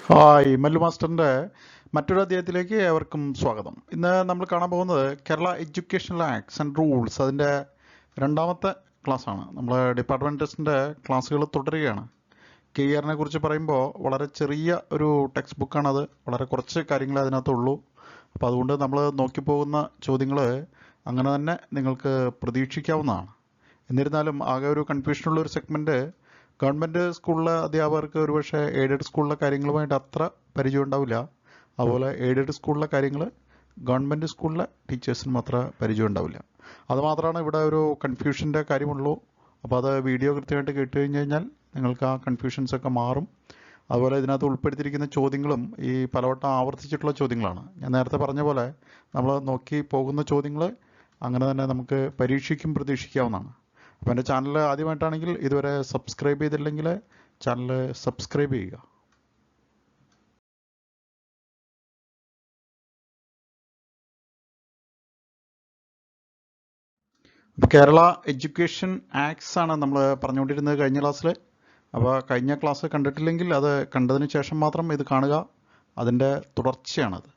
Hi Mallu മാസ്റ്ററിൻ്റെ മറ്റൊരു അധ്യായത്തിലേക്ക് ഏവർക്കും സ്വാഗതം. ഇന്ന് നമ്മൾ കാണാൻ പോകുന്നത് Kerala educational acts and rules അതിൻ്റെ രണ്ടാമത്തെ ക്ലാസ്സാണ്. നമ്മൾ ഡിപ്പാർട്ട്മെൻറ്റ് ടെസ്റ്റിൻ്റെ ക്ലാസ്സുകൾ തുടരുകയാണ്. KERനെ കുറിച്ച് പറയുമ്പോൾ വളരെ ചെറിയ ഒരു ടെക്സ്റ്റ് ബുക്കാണത്, വളരെ കുറച്ച് കാര്യങ്ങളെ അതിനകത്തുള്ളൂ. അപ്പോൾ അതുകൊണ്ട് നമ്മൾ നോക്കിപ്പോകുന്ന ചോദ്യങ്ങൾ അങ്ങനെ തന്നെ നിങ്ങൾക്ക് പ്രതീക്ഷിക്കാവുന്നതാണ്. എന്നിരുന്നാലും ആകെ ഒരു കൺഫ്യൂഷനുള്ള ഒരു സെഗ്മെൻറ്റ് ഗവൺമെൻറ് സ്കൂളിലെ അധ്യാപകർക്ക് ഒരുപക്ഷെ എയ്ഡഡ് സ്കൂളിലെ കാര്യങ്ങളുമായിട്ട് അത്ര പരിചയം ഉണ്ടാവില്ല. അതുപോലെ എയ്ഡഡ് സ്കൂളിലെ കാര്യങ്ങൾ ഗവൺമെൻറ് സ്കൂളിലെ ടീച്ചേഴ്സിനും അത്ര പരിചയം ഉണ്ടാവില്ല. അതുമാത്രമാണ് ഇവിടെ ഒരു കൺഫ്യൂഷൻ്റെ കാര്യമുള്ളൂ. അപ്പോൾ അത് വീഡിയോ കൃത്യമായിട്ട് കേട്ട് കഴിഞ്ഞ് കഴിഞ്ഞാൽ നിങ്ങൾക്ക് ആ കൺഫ്യൂഷൻസൊക്കെ മാറും. അതുപോലെ ഇതിനകത്ത് ഉൾപ്പെടുത്തിയിരിക്കുന്ന ചോദ്യങ്ങളും ഈ പലവട്ടം ആവർത്തിച്ചിട്ടുള്ള ചോദ്യങ്ങളാണ്. ഞാൻ നേരത്തെ പറഞ്ഞ പോലെ നമ്മൾ നോക്കി പോകുന്ന ചോദ്യങ്ങൾ അങ്ങനെ തന്നെ നമുക്ക് പരീക്ഷയ്ക്കും പ്രതീക്ഷിക്കാവുന്നതാണ്. അപ്പോൾ എൻ്റെ ചാനൽ ആദ്യമായിട്ടാണെങ്കിൽ ഇതുവരെ സബ്സ്ക്രൈബ് ചെയ്തില്ലെങ്കിൽ ചാനൽ സബ്സ്ക്രൈബ് ചെയ്യുക. അപ്പോൾ കേരള എഡ്യൂക്കേഷൻ ആക്ട്സ് ആണ് നമ്മൾ പറഞ്ഞുകൊണ്ടിരുന്നത് കഴിഞ്ഞ ക്ലാസ്സിൽ. അപ്പോൾ കഴിഞ്ഞ ക്ലാസ് കണ്ടിട്ടില്ലെങ്കിൽ അത് കണ്ടതിന് ശേഷം മാത്രം ഇത് കാണുക. അതിൻ്റെ തുടർച്ചയാണത്.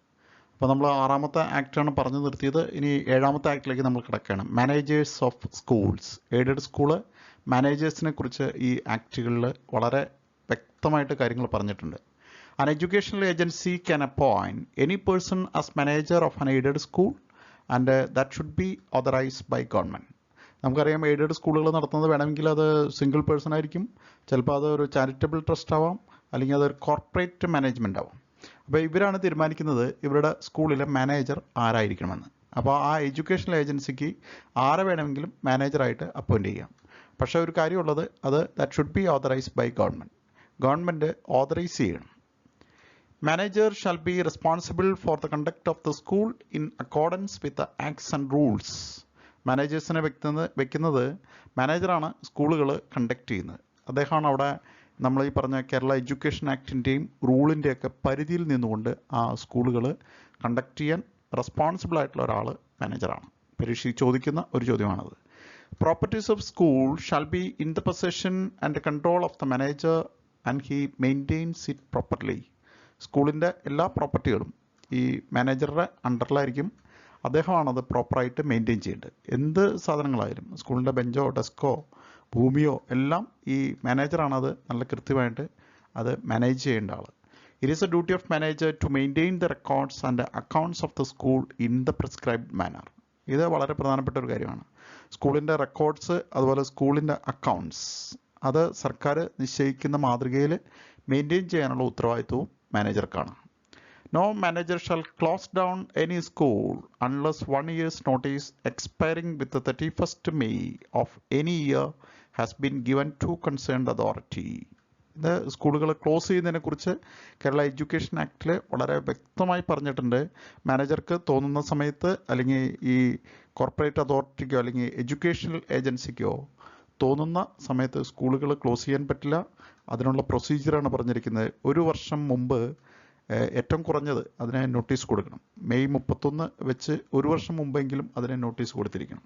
അപ്പോൾ നമ്മൾ 6ാമത്തെ ആക്റ്റാണ് പറഞ്ഞു നിർത്തിയത്. ഇനി 7ാമത്തെ ആക്ടിലേക്ക് നമ്മൾ കിടക്കുകയാണ്. Managers of schools. Aided school മാനേജേഴ്സിനെ കുറിച്ച് ഈ ആക്റ്റുകളിൽ വളരെ വ്യക്തമായിട്ട് കാര്യങ്ങൾ പറഞ്ഞിട്ടുണ്ട്. An educational agency can appoint any person as manager of an aided school and that should be authorized by government. നമുക്കറിയാം എയ്ഡഡ് സ്കൂളുകൾ നടത്തുന്നത് വേണമെങ്കിൽ അത് സിംഗിൾ പേഴ്സൺ ആയിരിക്കും, ചിലപ്പോൾ അത് ഒരു ചാരിറ്റബിൾ ട്രസ്റ്റ് ആവാം, അല്ലെങ്കിൽ അതൊരു കോർപ്പറേറ്റ് മാനേജ്മെൻ്റ് ആവാം. അപ്പോൾ ഇവരാണ് തീരുമാനിക്കുന്നത് ഇവരുടെ സ്കൂളിലെ മാനേജർ ആരായിരിക്കണമെന്ന്. അപ്പോൾ ആ എഡ്യൂക്കേഷണൽ ഏജൻസിക്ക് ആരെ വേണമെങ്കിലും മാനേജറായിട്ട് അപ്പോയിൻറ്റ് ചെയ്യാം. പക്ഷേ ഒരു കാര്യമുള്ളത്, അത് that should be authorised by government. Government authorise ചെയ്യണം. Manager shall be responsible for the conduct of the school in accordance with the acts and rules. മാനേജേഴ്സിനെ വെക്കുന്നത് മാനേജറാണ് സ്കൂളുകൾ കണ്ടക്ട് ചെയ്യുന്നത്. അദ്ദേഹമാണ് അവിടെ നമ്മൾ ഈ പറഞ്ഞ കേരള എഡ്യൂക്കേഷൻ ആക്ടിൻ്റെയും റൂളിൻ്റെയൊക്കെ പരിധിയിൽ നിന്നുകൊണ്ട് ആ സ്കൂളുകൾ കണ്ടക്ട് ചെയ്യാൻ റെസ്പോൺസിബിൾ ആയിട്ടുള്ള ഒരാൾ മാനേജറാണ്. പരീക്ഷ ചോദിക്കുന്ന ഒരു ചോദ്യമാണത്. Properties of school shall be in the possession and control of the manager and he maintains it properly. സ്കൂളിൻ്റെ എല്ലാ പ്രോപ്പർട്ടികളും ഈ മാനേജറുടെ അണ്ടറിലായിരിക്കും. അദ്ദേഹമാണത് പ്രോപ്പറായിട്ട് മെയിൻറ്റെയിൻ ചെയ്യേണ്ടത്. എന്ത് സാധനങ്ങളായാലും സ്കൂളിൻ്റെ ബെഞ്ചോ ഡെസ്കോ ഭൂമിയോ എല്ലാം ഈ മാനേജറാണത് നല്ല കൃത്യമായിട്ട് അത് മാനേജ് ചെയ്യേണ്ട ആൾ. It is a duty of manager to maintain the records and accounts of the school in the prescribed manner. ഇത് വളരെ പ്രധാനപ്പെട്ട ഒരു കാര്യമാണ്. സ്കൂളിൻ്റെ റെക്കോർഡ്സ് അതുപോലെ സ്കൂളിൻ്റെ അക്കൗണ്ട്സ് അത് സർക്കാർ നിശ്ചയിക്കുന്ന മാതൃകയിൽ മെയിൻറ്റെയിൻ ചെയ്യാനുള്ള ഉത്തരവാദിത്വവും മാനേജർക്കാണ്. No manager shall close down any school unless 1 year's notice expiring with the 31st May of any year has been given to concerned authority. ഇത് സ്കൂളുകൾ ക്ലോസ് ചെയ്യുന്നതിനെ കുറിച്ച് കേരള എഡ്യൂക്കേഷൻ ആക്ടിൽ വളരെ വ്യക്തമായി പറഞ്ഞിട്ടുണ്ട്. മാനേജർക്ക് തോന്നുന്ന സമയത്ത് അല്ലെങ്കിൽ ഈ കോർപ്പറേറ്റ് അതോറിറ്റിക്കോ അല്ലെങ്കിൽ എഡ്യൂക്കേഷണൽ ഏജൻസിക്കോ തോന്നുന്ന സമയത്ത് സ്കൂളുകൾ ക്ലോസ് ചെയ്യാൻ പറ്റില്ല. അതിനുള്ള പ്രൊസീജിയറാണ് പറഞ്ഞിരിക്കുന്നത്. 1 വർഷം മുമ്പ് ഏറ്റവും കുറഞ്ഞത് അതിനെ നോട്ടീസ് കൊടുക്കണം. മെയ് 31 വെച്ച് 1 വർഷം മുമ്പെങ്കിലും അതിനെ നോട്ടീസ് കൊടുത്തിരിക്കണം.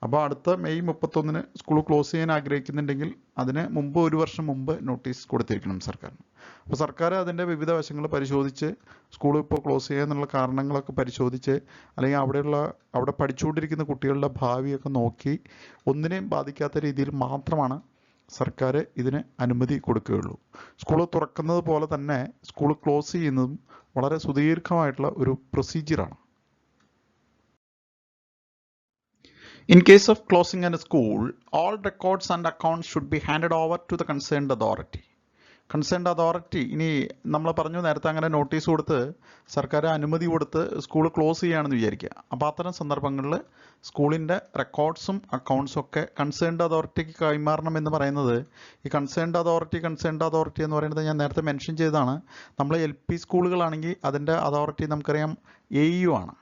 അപ്പോൾ അടുത്ത മെയ് 31 സ്കൂൾ ക്ലോസ് ചെയ്യാൻ ആഗ്രഹിക്കുന്നുണ്ടെങ്കിൽ അതിന് മുമ്പ് 1 വർഷം മുമ്പ് നോട്ടീസ് കൊടുത്തിരിക്കണം സർക്കാരിന്. അപ്പോൾ സർക്കാർ അതിൻ്റെ വിവിധ വശങ്ങൾ പരിശോധിച്ച് സ്കൂൾ ഇപ്പോൾ ക്ലോസ് ചെയ്യാനുള്ള കാരണങ്ങളൊക്കെ പരിശോധിച്ച് അല്ലെങ്കിൽ അവിടെ പഠിച്ചുകൊണ്ടിരിക്കുന്ന കുട്ടികളുടെ ഭാവിയൊക്കെ നോക്കി ഒന്നിനെയും ബാധിക്കാത്ത രീതിയിൽ മാത്രമാണ് സർക്കാർ ഇതിന് അനുമതി കൊടുക്കുകയുള്ളൂ. സ്കൂൾ തുറക്കുന്നത് പോലെ തന്നെ സ്കൂൾ ക്ലോസ് ചെയ്യുന്നതും വളരെ സുദീർഘമായിട്ടുള്ള ഒരു പ്രൊസീജിയറാണ്. In case of closing a school, all records and accounts should be handed over to the concerned authority. Concerned authority ഇനി നമ്മൾ പറഞ്ഞു നേരത്തെ അങ്ങനെ നോട്ടീസ് കൊടുത്ത് സർക്കാർ അനുമതി കൊടുത്ത് സ്കൂൾ ക്ലോസ് ചെയ്യുകയാണെന്ന് വിചാരിക്കുക. അപ്പോൾ അത്തരം സന്ദർഭങ്ങളിൽ സ്കൂളിൻ്റെ റെക്കോർഡ്സും അക്കൗണ്ട്സും ഒക്കെ കൺസേൺഡ് അതോറിറ്റിക്ക് കൈമാറണം എന്ന് പറയുന്നത്, ഈ കൺസേൺഡ് അതോറിറ്റി എന്ന് പറയുന്നത് ഞാൻ നേരത്തെ മെൻഷൻ ചെയ്തതാണ്. നമ്മൾ LP സ്കൂളുകളാണെങ്കിൽ അതിൻ്റെ അതോറിറ്റി നമുക്കറിയാം AEO ആണ്.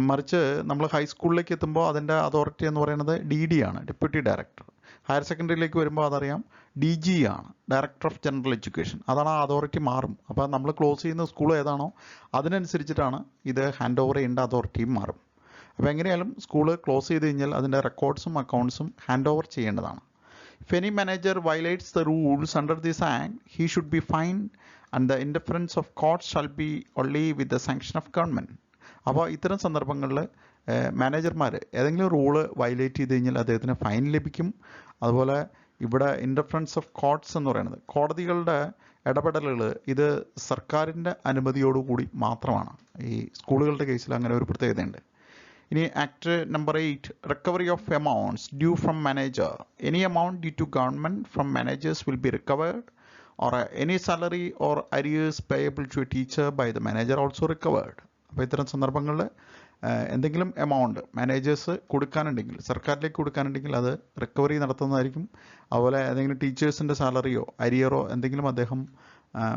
മറിച്ച് നമ്മൾ ഹൈസ്കൂളിലേക്ക് എത്തുമ്പോൾ അതിൻ്റെ അതോറിറ്റി എന്ന് പറയുന്നത് DD ആണ്, ഡെപ്യൂട്ടി ഡയറക്ടർ. ഹയർ സെക്കൻഡറിയിലേക്ക് വരുമ്പോൾ അതറിയാം DG ആണ്, ഡയറക്ടർ ഓഫ് ജനറൽ എഡ്യൂക്കേഷൻ. അതാണ് ആ അതോറിറ്റി മാറും. അപ്പോൾ നമ്മൾ ക്ലോസ് ചെയ്യുന്ന സ്കൂൾ ഏതാണോ അതിനനുസരിച്ചിട്ടാണ് ഇത് ഹാൻഡ് ഓവർ ചെയ്യേണ്ട അതോറിറ്റിയും മാറും. അപ്പോൾ എങ്ങനെയാലും സ്കൂൾ ക്ലോസ് ചെയ്ത് കഴിഞ്ഞാൽ അതിൻ്റെ റെക്കോർഡ്സും അക്കൗണ്ട്സും ഹാൻഡ് ഓവർ ചെയ്യേണ്ടതാണ്. If any manager violates the rules under this act, he should be fined and the interference of courts shall be only with the sanction of government. അപ്പോൾ ഇത്തരം സന്ദർഭങ്ങളിൽ മാനേജർമാർ ഏതെങ്കിലും റൂള് വയലേറ്റ് ചെയ്ത് കഴിഞ്ഞാൽ അദ്ദേഹത്തിന് ഫൈൻ ലഭിക്കും. അതുപോലെ ഇവിടെ ഇൻ്റർഫറൻസ് ഓഫ് കോർട്സ് എന്ന് പറയുന്നത് കോടതികളുടെ ഇടപെടലുകൾ ഇത് സർക്കാരിൻ്റെ അനുമതിയോടുകൂടി മാത്രമാണ്. ഈ സ്കൂളുകളുടെ കേസിൽ അങ്ങനെ ഒരു പ്രത്യേകതയുണ്ട്. ഇനി act number 8 recovery of amounts due from manager. Any amount due to government from managers will be recovered or any salary or arrears payable to a teacher by the manager also recovered. അപ്പോൾ ഇത്തരം സന്ദർഭങ്ങളിൽ എന്തെങ്കിലും amount managers കൊടുക്കാനുണ്ടെങ്കിൽ സർക്കാരിലേക്ക് കൊടുക്കാനുണ്ടെങ്കിൽ അത് recovery നടത്തുന്നതായിരിക്കും. അതുപോലെ ഏതെങ്കിലും ടീച്ചേഴ്സിൻ്റെ സാലറിയോ അരിയറോ എന്തെങ്കിലും അദ്ദേഹം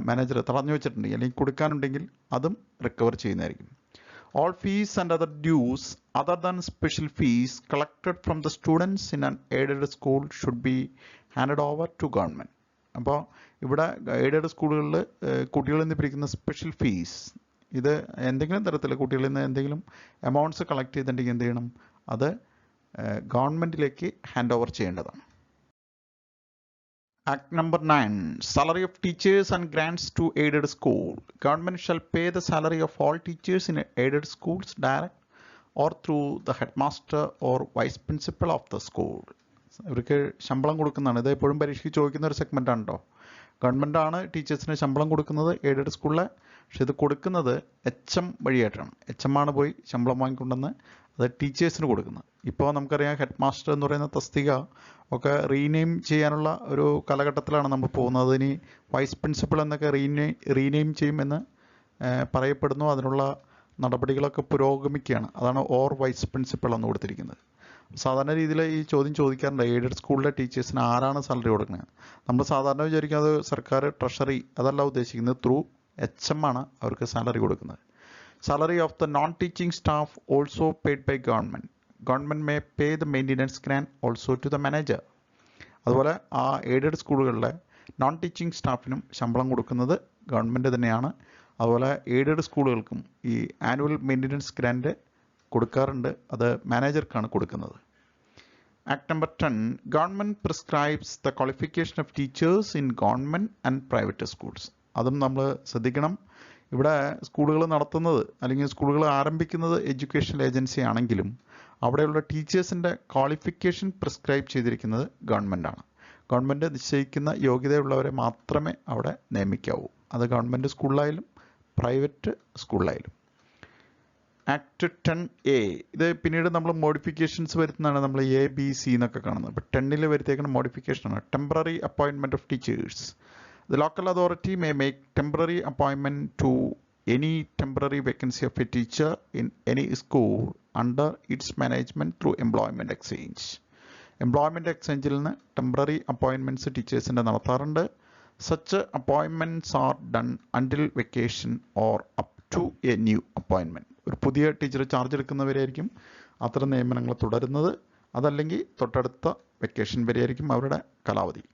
മാനേജർ തടഞ്ഞു വെച്ചിട്ടുണ്ടെങ്കിൽ അല്ലെങ്കിൽ കൊടുക്കാനുണ്ടെങ്കിൽ അതും റിക്കവർ ചെയ്യുന്നതായിരിക്കും. All fees and other dues other than special fees collected from the students in an aided school should be handed over to government. അപ്പോൾ ഇവിടെ എയ്ഡഡ് സ്കൂളുകളിൽ കുട്ടികളിൽ നിന്ന് പിരിക്കുന്ന സ്പെഷ്യൽ ഫീസ് ഇത് എന്തെങ്കിലും തരത്തിൽ കുട്ടികളിൽ നിന്ന് എന്തെങ്കിലും എമൗണ്ട്സ് കളക്ട് ചെയ്തിട്ടുണ്ടെങ്കിൽ എന്ത് ചെയ്യണം, അത് ഗവൺമെൻറ്റിലേക്ക് ഹാൻഡ് ഓവർ ചെയ്യേണ്ടതാണ്. Act number 9 Salary of teachers and grants to aided school. Government shall pay the salary of all teachers in aided schools direct or through the headmaster or vice principal of the school. ഇവർക്ക് ശമ്പളം കൊടുക്കുന്നതാണ്. ഇത് എപ്പോഴും പരീക്ഷയ്ക്ക് ചോദിക്കുന്ന ഒരു segment ആണ് കേട്ടോ. ഗവൺമെൻറ്റാണ് ടീച്ചേഴ്സിന് ശമ്പളം കൊടുക്കുന്നത് എയ്ഡഡ് സ്കൂളിലെ. പക്ഷെ ഇത് കൊടുക്കുന്നത് HM വഴിയായിട്ടാണ്. HM ആണ് പോയി ശമ്പളം വാങ്ങിക്കൊണ്ടെന്ന് അത് ടീച്ചേഴ്സിന് കൊടുക്കുന്നത്. ഇപ്പോൾ നമുക്കറിയാം ഹെഡ് മാസ്റ്റർ എന്ന് പറയുന്ന തസ്തിക ഒക്കെ റീനെയിം ചെയ്യാനുള്ള ഒരു കാലഘട്ടത്തിലാണ് നമ്മൾ പോകുന്നത്. ഇനി വൈസ് പ്രിൻസിപ്പൽ എന്നൊക്കെ റീനെയിം ചെയ്യുമെന്ന് പറയപ്പെടുന്നു. അതിനുള്ള നടപടികളൊക്കെ പുരോഗമിക്കുകയാണ്. അതാണ് ഓർ വൈസ് പ്രിൻസിപ്പൽ എന്ന് കൊടുത്തിരിക്കുന്നത്. സാധാരണ രീതിയിൽ ഈ ചോദ്യം ചോദിക്കാറുണ്ട്, എയ്ഡഡ് സ്കൂളിലെ ടീച്ചേഴ്സിന് ആരാണ് സാലറി കൊടുക്കുന്നത്. നമ്മൾ സാധാരണ വിചാരിക്കുന്നത് സർക്കാർ ട്രഷറി അതല്ല ഉദ്ദേശിക്കുന്നത്, ത്രൂ HM ആണ് അവർക്ക് സാലറി കൊടുക്കുന്നത്. Salary of the non-teaching staff also paid by government. Government may pay the maintenance grant also to the manager. അതുപോലെ ആ എയ്ഡഡ് സ്കൂളുകളിലെ നോൺ ടീച്ചിങ് സ്റ്റാഫിനും ശമ്പളം കൊടുക്കുന്നത് ഗവൺമെൻറ് തന്നെയാണ്. അതുപോലെ എയ്ഡഡ് സ്കൂളുകൾക്കും ഈ ആനുവൽ മെയിൻ്റനൻസ് ഗ്രാൻഡ് കൊടുക്കാറുണ്ട്. അത് മാനേജർക്കാണ് കൊടുക്കുന്നത്. Act number 10 government prescribes the qualification of teachers in government and private schools. അതും നമ്മൾ ശ്രദ്ധിക്കണം. ഇവിടെ സ്കൂളുകൾ നടത്തുന്നത് അല്ലെങ്കിൽ സ്കൂളുകൾ ആരംഭിക്കുന്നത് എഡ്യൂക്കേഷൻ ഏജൻസി ആണെങ്കിലും അവിടെയുള്ള ടീച്ചേഴ്സിൻ്റെ ക്വാളിഫിക്കേഷൻ പ്രിസ്ക്രൈബ് ചെയ്തിരിക്കുന്നത് ഗവൺമെൻറ്റാണ്. ഗവൺമെൻറ് നിശ്ചയിക്കുന്ന യോഗ്യതയുള്ളവരെ മാത്രമേ അവിടെ നിയമിക്കാവൂ. അത് ഗവൺമെൻറ് സ്കൂളിലായാലും പ്രൈവറ്റ് സ്കൂളിലായാലും. ആക്ട് 10A ഇത് പിന്നീട് നമ്മൾ മോഡിഫിക്കേഷൻസ് വരുത്തുന്നതാണ്. നമ്മൾ ABC എന്നൊക്കെ കാണുന്നത്. ഇപ്പോൾ 10ൽ വരുത്തിയേക്കുന്ന മോഡിഫിക്കേഷനാണ് temporary appointment of teachers. The local authority may make temporary appointment to any temporary vacancy of a teacher in any school under its management through employment exchange. Employment exchange ൽ നിന്ന് temporary appointments ടീച്ചേഴ്സിൻ്റെ നടത്താറുണ്ട്. Such appointments are done until vacation or up to a new appointment. ഒരു പുതിയ teacher charge എടുക്കുന്നവരായിരിക്കും അത്തരം നിയമനങ്ങൾ തുടരുന്നത്. അതല്ലെങ്കിൽ തൊട്ടടുത്ത വെക്കേഷൻ വരെയായിരിക്കും അവരുടെ കാലാവധി.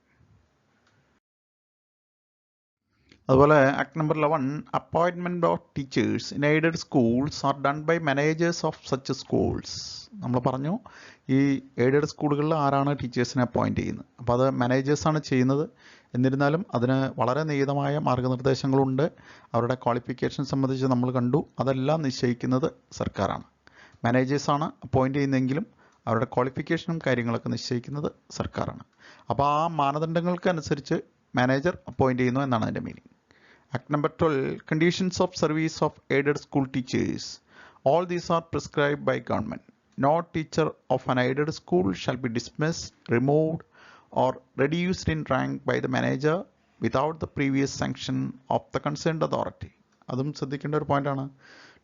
അതുപോലെ act number 11 appointment of teachers in aided schools are done by managers of such schools. നമ്മൾ പറഞ്ഞു ഈ എയ്ഡഡ് സ്കൂളുകളിൽ ആരാണ് ടീച്ചേഴ്സിനെ അപ്പോയിൻറ്റ് ചെയ്യുന്നത്. അപ്പോൾ അത് മാനേജേഴ്സാണ് ചെയ്യുന്നത്. എന്നിരുന്നാലും അതിന് വളരെ നിയതമായ മാർഗ്ഗനിർദ്ദേശങ്ങളുണ്ട്. അവരുടെ ക്വാളിഫിക്കേഷൻ സംബന്ധിച്ച് നമ്മൾ കണ്ടു. അതെല്ലാം നിശ്ചയിക്കുന്നത് സർക്കാരാണ്. മാനേജേഴ്സാണ് അപ്പോയിൻറ്റ് ചെയ്യുന്നതെങ്കിലും അവരുടെ ക്വാളിഫിക്കേഷനും കാര്യങ്ങളൊക്കെ നിശ്ചയിക്കുന്നത് സർക്കാരാണ്. അപ്പോൾ ആ മാനദണ്ഡങ്ങൾക്കനുസരിച്ച് മാനേജർ അപ്പോയിൻറ്റ് ചെയ്യുന്നു എന്നാണ് അതിൻ്റെ meaning. Act number 12 conditions of service of aided school teachers. All these are prescribed by government. No teacher of an aided school shall be dismissed, removed or reduced in rank by the manager without the previous sanction of the concerned authority. അതും ശ്രദ്ധിക്കേണ്ട ഒരു പോയിന്റാണ്.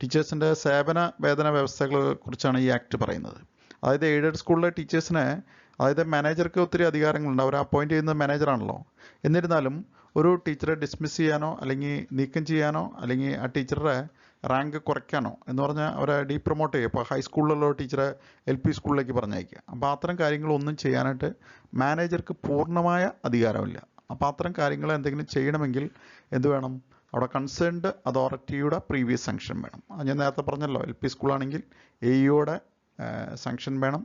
ടീച്ചേഴ്സിൻ്റെ സേവന വേതന വ്യവസ്ഥകളെ കുറിച്ചാണ് ഈ act പറയുന്നത്. അതായത് എയ്ഡഡ് സ്കൂളിലെ ടീച്ചേഴ്സിന് അതായത് മാനേജർക്ക് ഒത്തിരി അധികാരങ്ങളുണ്ട്. അവർ അപ്പോയിൻറ്റ് ചെയ്യുന്നത് മാനേജറാണല്ലോ. എന്നിരുന്നാലും ഒരു ടീച്ചറെ ഡിസ്മിസ് ചെയ്യാനോ അല്ലെങ്കിൽ നീക്കം ചെയ്യാനോ അല്ലെങ്കിൽ ആ ടീച്ചറുടെ റാങ്ക് കുറയ്ക്കാനോ എന്ന് പറഞ്ഞാൽ അവരെ ഡീപ്രൊമോട്ട് ചെയ്യുക. ഇപ്പോൾ ഹൈസ്കൂളിലുള്ള ടീച്ചറെ LP സ്കൂളിലേക്ക് പറഞ്ഞയക്കുക. അപ്പോൾ അത്തരം കാര്യങ്ങളൊന്നും ചെയ്യാനായിട്ട് മാനേജർക്ക് പൂർണ്ണമായ അധികാരമില്ല. അപ്പോൾ അത്തരം കാര്യങ്ങൾ എന്തെങ്കിലും ചെയ്യണമെങ്കിൽ എന്ത് വേണം, അവിടെ കൺസേൺഡ് അതോറിറ്റിയുടെ പ്രീവിയസ് സാങ്ഷൻ വേണം. അത് ഞാൻ നേരത്തെ പറഞ്ഞല്ലോ, LP സ്കൂളാണെങ്കിൽ AEOയുടെ സാങ്ഷൻ വേണം.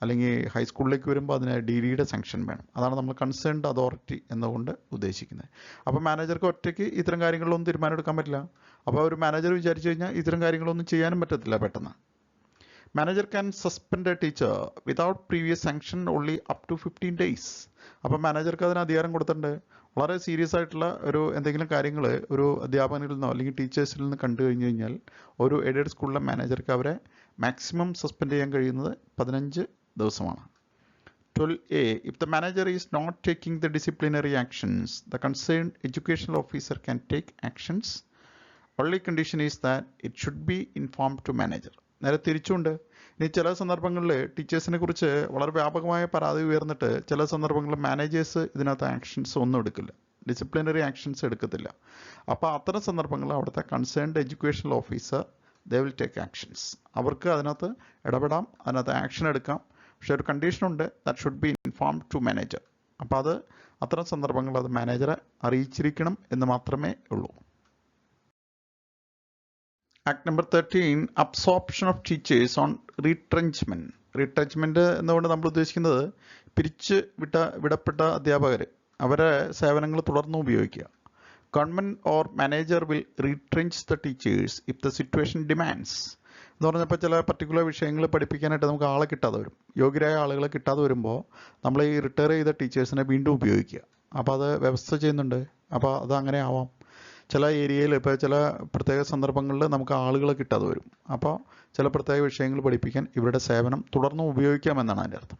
അല്ലെങ്കിൽ ഹൈസ്കൂളിലേക്ക് വരുമ്പോൾ അതിന് DDയുടെ സാങ്ഷൻ വേണം. അതാണ് നമ്മൾ കൺസേൺഡ് അതോറിറ്റി എന്നുകൊണ്ട് ഉദ്ദേശിക്കുന്നത്. അപ്പോൾ മാനേജർക്ക് ഒറ്റയ്ക്ക് ഇത്തരം കാര്യങ്ങളിലൊന്നും തീരുമാനം പറ്റില്ല. അപ്പോൾ ഒരു മാനേജർ വിചാരിച്ചു കഴിഞ്ഞാൽ ഇത്തരം കാര്യങ്ങളൊന്നും ചെയ്യാനും പറ്റത്തില്ല പെട്ടെന്ന്. Manager can suspend a teacher without previous sanction only up to 15 days. അപ്പോൾ മാനേജർക്ക് അതിന് അധികാരം കൊടുത്തിട്ടുണ്ട്. വളരെ സീരിയസ് ആയിട്ടുള്ള എന്തെങ്കിലും കാര്യങ്ങൾ ഒരു അധ്യാപകരിൽ നിന്നോ അല്ലെങ്കിൽ ടീച്ചേഴ്സിൽ നിന്ന് കണ്ടു കഴിഞ്ഞു കഴിഞ്ഞാൽ ഒരു എയ്ഡഡ് സ്കൂളിലെ മാനേജർക്ക് അവരെ മാക്സിമം സസ്പെൻഡ് ചെയ്യാൻ കഴിയുന്നത് 15 ദിവസമാണ്. 12A. If the manager is not taking the disciplinary actions, the concerned educational officer can take actions. Only condition is that it should be informed to manager. നേരെ തിരിച്ചുണ്ട്. ഇനി ചില സന്ദർഭങ്ങളിൽ ടീച്ചേഴ്സിനെ കുറിച്ച് വളരെ വ്യാപകമായ പരാതി ഉയർന്നിട്ട് ചില സന്ദർഭങ്ങളിൽ മാനേജേഴ്സ് ഇതിനകത്ത് ആക്ഷൻസ് ഒന്നും എടുക്കില്ല, ഡിസിപ്ലിനറി ആക്ഷൻസ് എടുക്കത്തില്ല. അപ്പോൾ അത്തരം സന്ദർഭങ്ങളിൽ അവിടുത്തെ concerned educational officer they will take actions. അവർക്ക് അതിനകത്ത് ഇടപെടാം, അതിനകത്ത് ആക്ഷൻ എടുക്കാം. പക്ഷെ ഒരു കണ്ടീഷനുണ്ട്, that should be informed to manager. അപ്പോൾ അത് അത്തരം സന്ദർഭങ്ങളിൽ അത് മാനേജറെ അറിയിച്ചിരിക്കണം എന്ന് മാത്രമേ ഉള്ളൂ. Act number 13, absorption of teachers on retrenchment. Retrenchment എന്നുകൊണ്ട് നമ്മൾ ഉദ്ദേശിക്കുന്നത് വിടപ്പെട്ട അധ്യാപകർ അവരെ സേവനങ്ങൾ തുടർന്ന് ഉപയോഗിക്കുക. Government or manager will retrench the teachers if the situation demands. എന്ന് പറഞ്ഞപ്പോൾ ചില പർട്ടിക്കുലർ വിഷയങ്ങൾ പഠിപ്പിക്കാനായിട്ട് നമുക്ക് ആളെ കിട്ടാതെ വരും. യോഗ്യരായ ആളുകളെ കിട്ടാതെ വരുമ്പോൾ നമ്മൾ ഈ റിട്ടയർ ചെയ്ത ടീച്ചേഴ്സിനെ വീണ്ടും ഉപയോഗിക്കുക. അപ്പോൾ അത് വ്യവസ്ഥ ചെയ്യുന്നുണ്ട്. അപ്പോൾ അത് അങ്ങനെ ആവാം. ചില ഏരിയയിൽ ഇപ്പോൾ ചില പ്രത്യേക സന്ദർഭങ്ങളിൽ നമുക്ക് ആളുകളെ കിട്ടാതെ വരും. അപ്പോൾ ചില പ്രത്യേക വിഷയങ്ങൾ പഠിപ്പിക്കാൻ ഇവരുടെ സേവനം തുടർന്നും ഉപയോഗിക്കാമെന്നാണ് അതിൻ്റെ അർത്ഥം.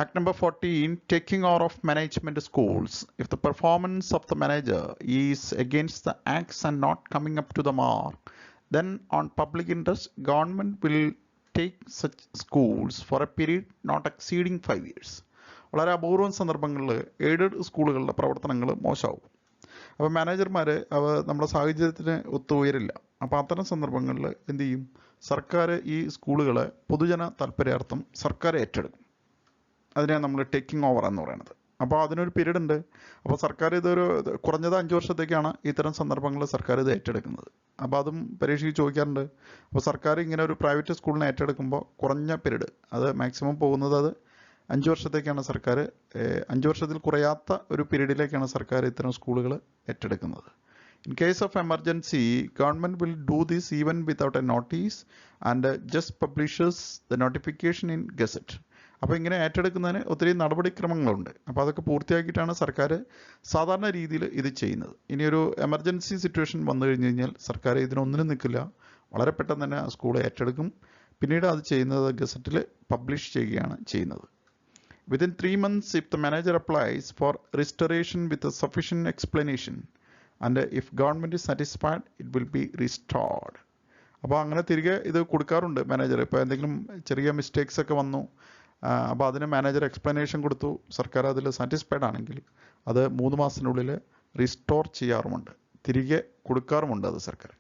Act number 14, taking over of management schools. If the performance of the manager is against the acts and not coming up to the mark, then on public interest, government will take such schools for a period not exceeding 5 years. വളരെ അപൂർവം സന്ദർഭങ്ങളിൽ aided സ്കൂളുകളുടെ പ്രവർത്തനങ്ങൾ മോശമാവും. അപ്പോൾ മാനേജർമാർ നമ്മുടെ സാഹചര്യത്തിന് ഒത്തുയരില്ല. അപ്പോൾ അത്തരം സന്ദർഭങ്ങളിൽ എന്ത് ചെയ്യും? സർക്കാർ ഈ സ്കൂളുകളെ പൊതുജന താല്പര്യാർത്ഥം സർക്കാർ ഏറ്റെടുക്കും. അതിനെയാണ് നമ്മൾ ടേക്കിംഗ് ഓവർ എന്ന് പറയുന്നത്. അപ്പോൾ അതിനൊരു പീരീഡ് ഉണ്ട്. അപ്പോൾ സർക്കാർ ഇതൊരു കുറഞ്ഞത് 5 വർഷത്തേക്കാണ് ഇത്തരം സന്ദർഭങ്ങളിൽ സർക്കാർ ഇത് ഏറ്റെടുക്കുന്നത്. അപ്പോൾ അതും പരീക്ഷയ്ക്ക് ചോദിക്കാറുണ്ട്. അപ്പോൾ സർക്കാർ ഇങ്ങനെ ഒരു പ്രൈവറ്റ് സ്കൂളിനെ ഏറ്റെടുക്കുമ്പോൾ കുറഞ്ഞ പീരീഡ്, അത് മാക്സിമം പോകുന്നത് അത് 5 വർഷത്തേക്കാണ് സർക്കാർ. 5 വർഷത്തിൽ കുറയാത്ത ഒരു പീരീഡിലേക്കാണ് സർക്കാർ ഇത്തരം സ്കൂളുകൾ ഏറ്റെടുക്കുന്നത്. In case of emergency, government will do this even without a notice and just publishes the notification in Gazette. അപ്പോൾ ഇങ്ങനെ ഏറ്റെടുക്കുന്നതിന് ഒത്തിരി നടപടിക്രമങ്ങളുണ്ട്. അപ്പോൾ അതൊക്കെ പൂർത്തിയാക്കിയിട്ടാണ് സർക്കാർ സാധാരണ രീതിയിൽ ഇത് ചെയ്യുന്നത്. ഇനിയൊരു എമർജൻസി സിറ്റുവേഷൻ വന്നു കഴിഞ്ഞ് കഴിഞ്ഞാൽ സർക്കാർ ഇതിനൊന്നിനും നിൽക്കില്ല. വളരെ പെട്ടെന്ന് തന്നെ ആ സ്കൂൾ ഏറ്റെടുക്കും. പിന്നീട് അത് ചെയ്യുന്നത് ഗസറ്റിൽ പബ്ലിഷ് ചെയ്യുകയാണ് ചെയ്യുന്നത്. Within 3 months, if the manager applies for restoration with a sufficient explanation and if government is satisfied, it will be restored. അപ്പോൾ അങ്ങനെ തിരികെ ഇത് കൊടുക്കാറുണ്ട് മാനേജർ. ഇപ്പോൾ എന്തെങ്കിലും ചെറിയ മിസ്റ്റേക്സ് ഒക്കെ വന്നു, അപ്പോൾ അതിന് മാനേജർ എക്സ്പ്ലനേഷൻ കൊടുത്തു, സർക്കാർ അതിൽ സാറ്റിസ്ഫൈഡ് ആണെങ്കിൽ അത് 3 മാസത്തിനുള്ളിൽ റീസ്റ്റോർ ചെയ്യാറുമുണ്ട്, തിരികെ കൊടുക്കാറുമുണ്ട് അത് സർക്കാർ.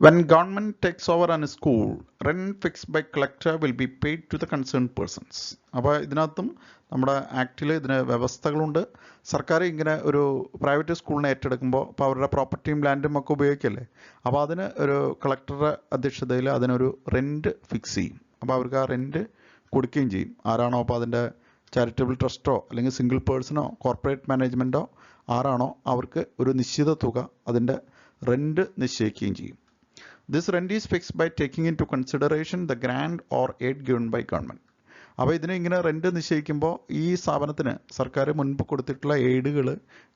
When government takes over a school, rent fixed by collector will be paid to the concerned persons. അപ്പോൾ ഇതിനകത്തും നമ്മുടെ ആക്ടിൽ ഇതിന് വ്യവസ്ഥകളുണ്ട്. സർക്കാർ ഇങ്ങനെ ഒരു പ്രൈവറ്റ് സ്കൂളിനെ ഏറ്റെടുക്കുമ്പോൾ അപ്പോൾ അവരുടെ പ്രോപ്പർട്ടിയും ലാൻഡും ഒക്കെ ഉപയോഗിക്കല്ലേ, അപ്പോൾ അതിന് ഒരു കളക്ടറുടെ അധ്യക്ഷതയിൽ അതിനൊരു റെൻറ്റ് ഫിക്സ് ചെയ്യും. അപ്പോൾ അവർക്ക് ആ റെൻറ്റ് കൊടുക്കുകയും ചെയ്യും. ആരാണോ അപ്പോൾ അതിൻ്റെ ചാരിറ്റബിൾ ട്രസ്റ്റോ അല്ലെങ്കിൽ സിംഗിൾ പേഴ്സണോ കോർപ്പറേറ്റ് മാനേജ്മെൻറ്റോ ആരാണോ അവർക്ക് ഒരു നിശ്ചിത തുക അതിൻ്റെ റെൻറ്റ് നിശ്ചയിക്കുകയും ചെയ്യും. This rent is fixed by taking into consideration the grant or aid given by government. അപ്പോൾ ഇതിന് ഇങ്ങനെ റെൻറ്റ് നിശ്ചയിക്കുമ്പോൾ ഈ സ്ഥാപനത്തിന് സർക്കാർ മുൻപ് കൊടുത്തിട്ടുള്ള എയ്ഡുകൾ,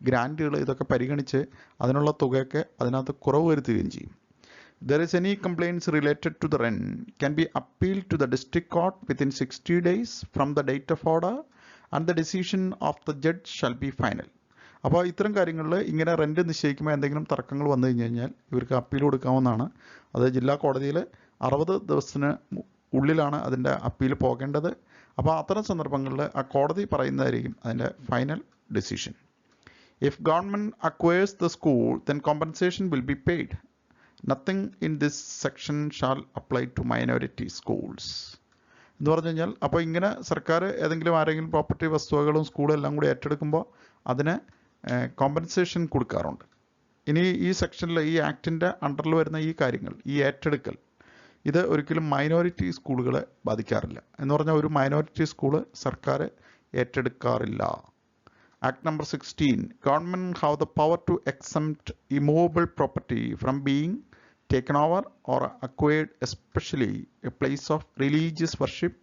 ഗ്രാൻറ്റുകൾ ഇതൊക്കെ പരിഗണിച്ച് അതിനുള്ള തുകയൊക്കെ അതിനകത്ത് കുറവ് വരുത്തുകയും ചെയ്യും. There is any complaints related to the rent can be appealed to the district court within 60 days from the date of order and the decision of the judge shall be final. അപ്പോൾ ഇത്തരം കാര്യങ്ങളിൽ ഇങ്ങനെ rent നിശ്ചയിക്കുമ്പോൾ എന്തെങ്കിലും തർക്കങ്ങൾ വന്നു കഴിഞ്ഞ് കഴിഞ്ഞാൽ ഇവർക്ക് അപ്പീൽ കൊടുക്കാവുന്നതാണ്. അത് ജില്ലാ കോടതിയിൽ 60 ദിവസത്തിന് ഉള്ളിലാണ് അതിൻ്റെ അപ്പീൽ പോകേണ്ടത്. അപ്പോൾ അത്തരം സന്ദർഭങ്ങളിൽ ആ കോടതി പറയുന്നതായിരിക്കും അതിൻ്റെ final decision. If government acquires the school then compensation will be paid. Nothing in this section shall apply to minority schools എന്ന് പറഞ്ഞു കഴിഞ്ഞാൽ, അപ്പോൾ ഇങ്ങനെ സർക്കാർ ആരെങ്കിലും പ്രോപ്പർട്ടി വസ്തുവകളും സ്കൂളും എല്ലാം കൂടി ഏറ്റെടുക്കുമ്പോൾ അതിന് കോമ്പൻസേഷൻ കൊടുക്കാറുണ്ട്. ഇനി ഈ സെക്ഷനിൽ ഈ ആക്ടിൻ്റെ അണ്ടറിൽ വരുന്ന ഈ കാര്യങ്ങൾ, ഈ ഏറ്റെടുക്കൽ, ഇത് ഒരിക്കലും മൈനോറിറ്റി സ്കൂളുകളെ ബാധിക്കാറില്ല. എന്ന് പറഞ്ഞാൽ ഒരു മൈനോറിറ്റി സ്കൂള് സർക്കാർ ഏറ്റെടുക്കാറില്ല. Act number 16. Government have the power to exempt immovable property from being taken over or acquired, especially a place of religious worship,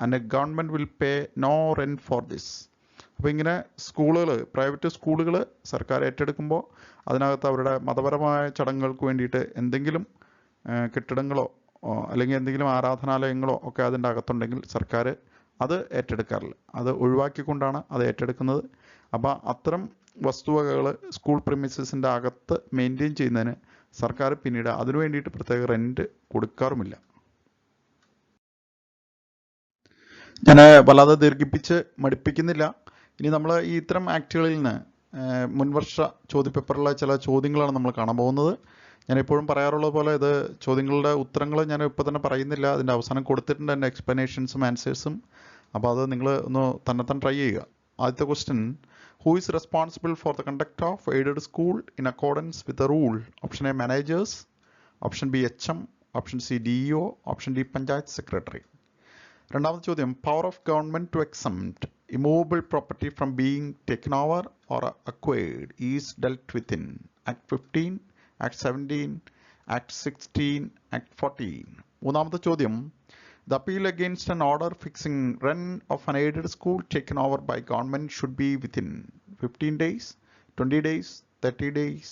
and the government will pay no rent for this. അപ്പോൾ ഇങ്ങനെ സ്കൂളുകൾ, private സ്കൂളുകൾ സർക്കാർ ഏറ്റെടുക്കുമ്പോൾ അതിനകത്ത് അവരുടെ മതപരമായ ചടങ്ങുകൾക്ക് വേണ്ടിയിട്ട് എന്തെങ്കിലും കെട്ടിടങ്ങളോ അല്ലെങ്കിൽ എന്തെങ്കിലും ആരാധനാലയങ്ങളോ ഒക്കെ അതിൻ്റെ അകത്തുണ്ടെങ്കിൽ സർക്കാർ അത് ഏറ്റെടുക്കാറില്ല. അത് ഒഴിവാക്കിക്കൊണ്ടാണ് അത് ഏറ്റെടുക്കുന്നത്. അപ്പോൾ അത്തരം വസ്തുവകകൾ സ്കൂൾ പ്രിമിസസിൻ്റെ അകത്ത് മെയിൻറ്റെയിൻ ചെയ്യുന്നതിന് സർക്കാർ പിന്നീട് അതിനു വേണ്ടിയിട്ട് പ്രത്യേക റെൻറ്റ് കൊടുക്കാറുമില്ല. ഞാൻ വല്ലാതെ ദീർഘിപ്പിച്ച് മടുപ്പിക്കുന്നില്ല. ഇനി നമ്മൾ ഈ ഇത്തരം ആക്റ്റുകളിൽ നിന്ന് മുൻവർഷ ചോദ്യപേപ്പറിലെ ചില ചോദ്യങ്ങളാണ് നമ്മൾ കാണാൻ പോകുന്നത്. ഞാൻ എപ്പോഴും പറയാറുള്ളത് പോലെ ഇത് ചോദ്യങ്ങളുടെ ഉത്തരങ്ങൾ ഞാൻ ഇപ്പോൾ തന്നെ പറയുന്നില്ല. അതിൻ്റെ അവസാനം കൊടുത്തിട്ടുണ്ട് എൻ്റെ എക്സ്പ്ലനേഷൻസും ആൻസേഴ്സും. അപ്പോൾ അത് നിങ്ങൾ ഒന്ന് തന്നെ ട്രൈ ചെയ്യുക. ആദ്യത്തെ question: Who is responsible for the conduct of aided school in accordance with the rule? Option A, managers. Option B, HM. Option C, DEO. Option D, Panchayat Secretary. രണ്ടാമത്തെ ചോദ്യം: Power of government to exempt immovable property from being taken over or acquired is dealt within Act 15, Act 17, Act 16, Act 14. മൂന്നാമത്തെ ചോദ്യം: The appeal against an order fixing rent of an aided school taken over by government should be within 15 days, 20 days, 30 days,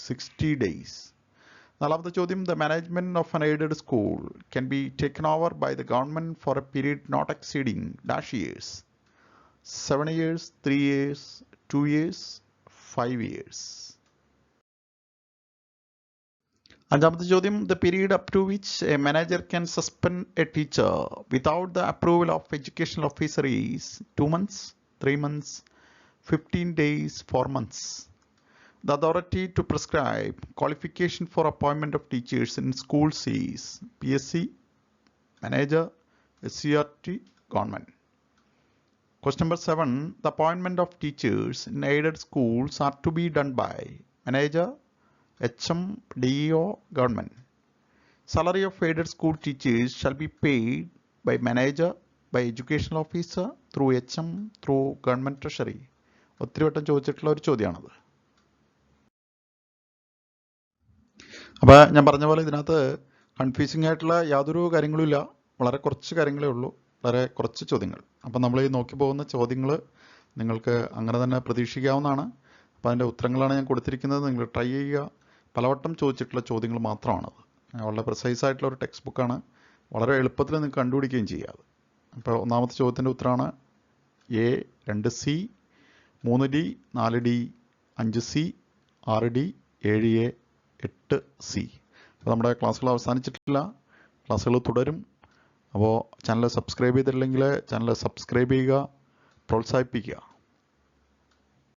60 days. നാലാമത്തെ ചോദ്യം: The management of an aided school can be taken over by the government for a period not exceeding dash years. 7 years, 3 years, 2 years, 5 years. അഞ്ചാമത്തെ ചോദ്യം: The period up to which a manager can suspend a teacher without the approval of educational officer is 2 months, 3 months, 15 days, 4 months. The authority to prescribe qualification for appointment of teachers in schools is PSC, manager, SCRT, government. Question number 7. The appointment of teachers in aided schools are to be done by manager, HM, DEO, government. Salary of aided school teachers shall be paid by manager, by educational officer, through HM, through government treasury. ഒത്തിരി വട്ടം ചോദിച്ചിട്ടുള്ള ഒരു ചോദ്യമാണത്. അപ്പോൾ ഞാൻ പറഞ്ഞ പോലെ ഇതിനകത്ത് confusing ആയിട്ടുള്ള യാതൊരു കാര്യങ്ങളും ഇല്ല. വളരെ കുറച്ച് കാര്യങ്ങളേ ഉള്ളൂ, വളരെ കുറച്ച് ചോദ്യങ്ങൾ. അപ്പം നമ്മൾ ഈ നോക്കി പോകുന്ന ചോദ്യങ്ങൾ നിങ്ങൾക്ക് അങ്ങനെ തന്നെ പ്രതീക്ഷിക്കാവുന്നതാണ്. അപ്പോൾ അതിൻ്റെ ഉത്തരങ്ങളാണ് ഞാൻ കൊടുത്തിരിക്കുന്നത്. നിങ്ങൾ ട്രൈ ചെയ്യുക. പലവട്ടം ചോദിച്ചിട്ടുള്ള ചോദ്യങ്ങൾ മാത്രമാണത്. വളരെ പ്രിസൈസ് ആയിട്ടുള്ള ഒരു ടെക്സ്റ്റ് ബുക്കാണ്. വളരെ എളുപ്പത്തിൽ നിങ്ങൾക്ക് കണ്ടുപിടിക്കുകയും ചെയ്യാതെ. അപ്പോൾ ഒന്നാമത്തെ ചോദ്യത്തിൻ്റെ ഉത്തരമാണ് A 2C, 3D, 4D, 5C, 6D, 7A, 8C. അപ്പോൾ നമ്മുടെ ക്ലാസ്സുകൾ അവസാനിച്ചിട്ടില്ല, ക്ലാസ്സുകൾ തുടരും. അപ്പോൾ ചാനൽ സബ്സ്ക്രൈബ് ചെയ്തിട്ടില്ലെങ്കിൽ ചാനൽ സബ്സ്ക്രൈബ് ചെയ്യുക, പ്രോത്സാഹിപ്പിക്കുക.